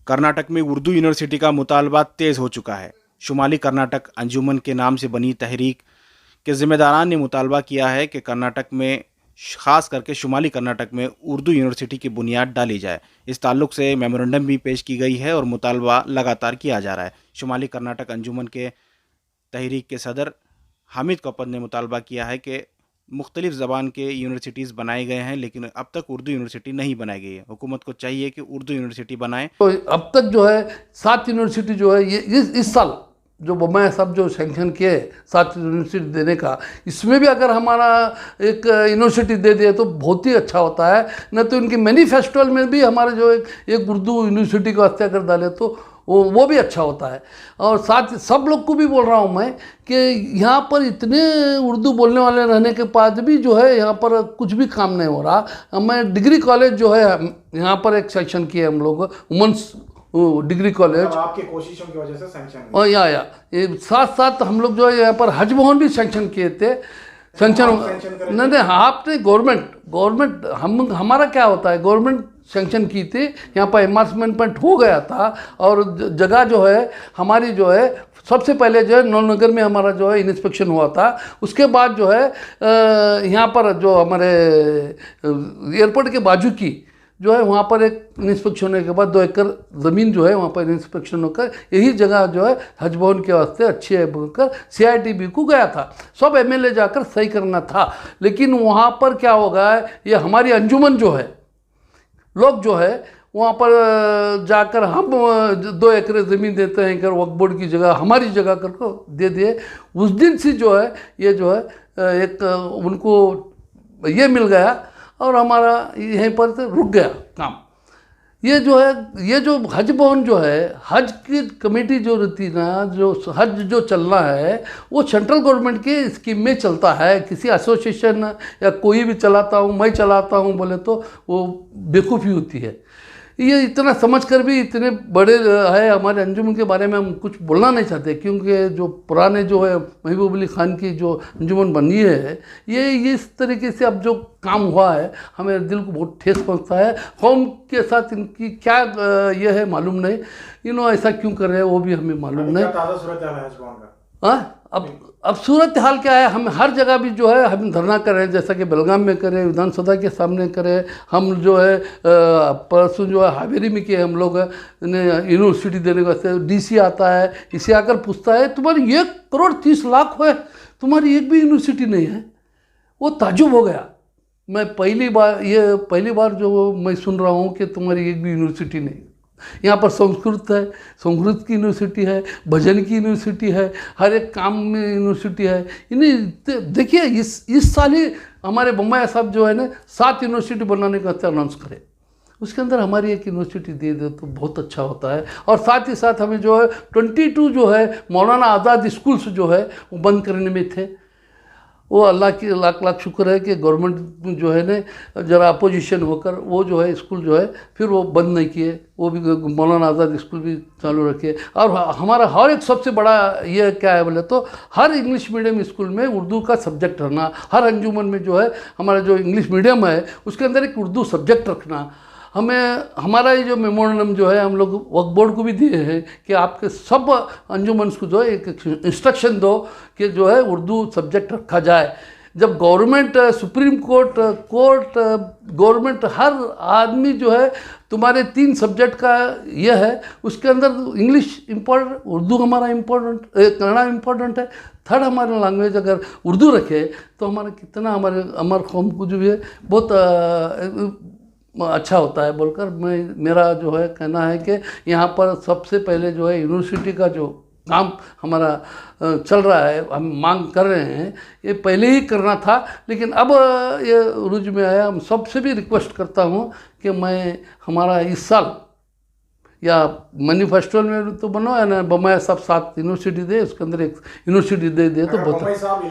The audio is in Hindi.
कर्नाटक में उर्दू यूनिवर्सिटी का मुतालबा तेज़ हो चुका है। शुमाली कर्नाटक अंजुमन के नाम से बनी तहरीक के ज़िम्मेदारान ने मुतालबा किया है कि कर्नाटक में, ख़ास करके शुमाली कर्नाटक में उर्दू यूनिवर्सिटी की बुनियाद डाली जाए। इस ताल्लुक़ से मेमोरेंडम भी पेश की गई है और मुतालबा लगातार किया जा रहा है। शुमाली कर्नाटक अंजुमन के तहरीक के सदर हामिद कोपद ने मुतालबा किया है कि मुख्तलिफ़ ज़बान के यूनिवर्सिटीज़ बनाए गए हैं, लेकिन अब तक उर्दू यूनिवर्सिटी नहीं बनाई गई है। हुकूमत को चाहिए कि उर्दू यूनिवर्सिटी बनाएं। तो अब तक जो है 7 यूनिवर्सिटी जो है ये इस साल जो बम्बई सब जो सैंक्शन किए 7 यूनिवर्सिटी देने का, इसमें भी अगर हमारा एक यूनिवर्सिटी दे दिए तो बहुत ही अच्छा होता है। न तो इनके मैनिफेस्टो में भी हमारे जो एक उर्दू यूनिवर्सिटी को हत्या कर डाले तो वो भी अच्छा होता है। और साथ सब लोग को भी बोल रहा हूँ मैं कि यहाँ पर इतने उर्दू बोलने वाले रहने के बाद भी जो है यहाँ पर कुछ भी काम नहीं हो रहा। मैं डिग्री कॉलेज जो है यहाँ पर एक सेक्शन किए हम लोग, वुमेंस डिग्री कॉलेज, आपकी कोशिशों की वजह से सैंक्शन और ये साथ साथ हम लोग जो है यहाँ पर हज भवन भी सैंक्शन किए थे। सैंक्शन नहीं, आपने गवर्नमेंट हमारा क्या होता है, गवर्नमेंट सैंक्शन की थी, यहाँ पर एमार्समेंट हो गया था। और जगह जो है हमारी जो है सबसे पहले जो है नौनगर में हमारा जो है इंस्पेक्शन हुआ था। उसके बाद जो है यहाँ पर जो हमारे एयरपोर्ट के बाजू की जो है वहाँ पर एक इंस्पेक्शन होने के बाद 2 एकड़ ज़मीन जो है वहाँ पर इंस्पेक्शन होकर यही जगह जो है हज भवन के वास्ते अच्छी है बोलकर CITB को गया था। सब MLA जाकर सही करना था, लेकिन वहाँ पर क्या होगा, ये हमारी अंजुमन जो है लोग जो है वहाँ पर जाकर हम 2 एकड़ ज़मीन देते हैं कर वक्फ बोर्ड की जगह हमारी जगह कर को दे दिए। उस दिन से जो है ये जो है एक उनको ये मिल गया और हमारा यहीं पर से रुक गया काम। ये जो है ये जो हज भवन जो है, हज की कमेटी जो रहती ना, जो हज जो चलना है वो सेंट्रल गवर्नमेंट के स्कीम में चलता है। किसी एसोसिएशन या कोई भी चलाता हूँ, मैं चलाता हूँ बोले तो वो बेवकूफ़ी होती है। ये इतना समझकर भी इतने बड़े है हमारे अंजुमन के बारे में हम कुछ बोलना नहीं चाहते, क्योंकि जो पुराने जो है महबूब अली ख़ान की जो अंजुमन बनी है ये इस तरीके से अब जो काम हुआ है हमें दिल को बहुत ठेस पहुंचता है। कौम के साथ इनकी क्या ये है मालूम नहीं, ऐसा क्यों कर रहे हैं वो भी हमें मालूम नहीं। हाँ, अब सूरत हाल क्या है, हम हर जगह भी जो है हम धरना कर रहे हैं, जैसा कि बेलगाम में करें, विधानसभा के सामने करें। हम जो है परसों जो है हावेरी में किए हम लोग यूनिवर्सिटी देने के वास्ते। DC आता है, इसे आकर पूछता है तुम्हारी 1 करोड़ 30 लाख है, तुम्हारी एक भी यूनिवर्सिटी नहीं है। वो ताजुब हो गया। मैं पहली बार जो मैं सुन रहा हूँ कि तुम्हारी एक भी यूनिवर्सिटी नहीं। यहाँ पर संस्कृत है, संस्कृत की यूनिवर्सिटी है, भजन की यूनिवर्सिटी है, हर एक काम में यूनिवर्सिटी है। इन्हें देखिए इस साल ही हमारे बम्बई साहब जो है ना 7 यूनिवर्सिटी बनाने का अनाउंस करे, उसके अंदर हमारी एक यूनिवर्सिटी दे दे तो बहुत अच्छा होता है। और साथ ही साथ हमें जो है 22 जो है मौलाना आज़ाद स्कूल्स जो है वो बंद करने में थे। वो अल्लाह की लाख शुक्र है कि गवर्नमेंट जो है ना ज़रा अपोजिशन होकर वो जो है स्कूल जो है फिर वो बंद नहीं किए, वो भी मौलाना आज़ाद स्कूल भी चालू रखे। और हमारा हर एक सबसे बड़ा ये क्या है बोले तो हर इंग्लिश मीडियम स्कूल में उर्दू का सब्जेक्ट रखना। हर अंजुमन में जो है हमारा जो इंग्लिश मीडियम है उसके अंदर एक उर्दू सब्जेक्ट रखना। हमारा ये जो मेमोरेंडम जो है हम लोग वक्फ बोर्ड को भी दिए हैं कि आपके सब अंजुमन को जो है एक इंस्ट्रक्शन दो कि जो है उर्दू सब्जेक्ट रखा जाए। जब गवर्नमेंट, सुप्रीम कोर्ट, गवर्नमेंट हर आदमी जो है तुम्हारे 3 सब्जेक्ट का ये है, उसके अंदर इंग्लिश इम्पोर्टेंट, उर्दू हमारा इम्पोर्टेंट, कन्नड़ा इम्पोर्टेंट है। थर्ड हमारा लैंग्वेज अगर उर्दू रखे तो हमारा कितना हमारे कौम को जो है बहुत अच्छा होता है बोलकर मेरा जो है कहना है कि यहाँ पर सबसे पहले जो है यूनिवर्सिटी का जो काम हमारा चल रहा है, हम मांग कर रहे हैं, ये पहले ही करना था, लेकिन अब ये रूज में आया। हम सबसे भी रिक्वेस्ट करता हूँ कि हमारा इस साल या मैनिफेस्टो में तो बनो है ना बम्बई सब 7 यूनिवर्सिटी दे, उसके अंदर एक यूनिवर्सिटी दे तो बहुत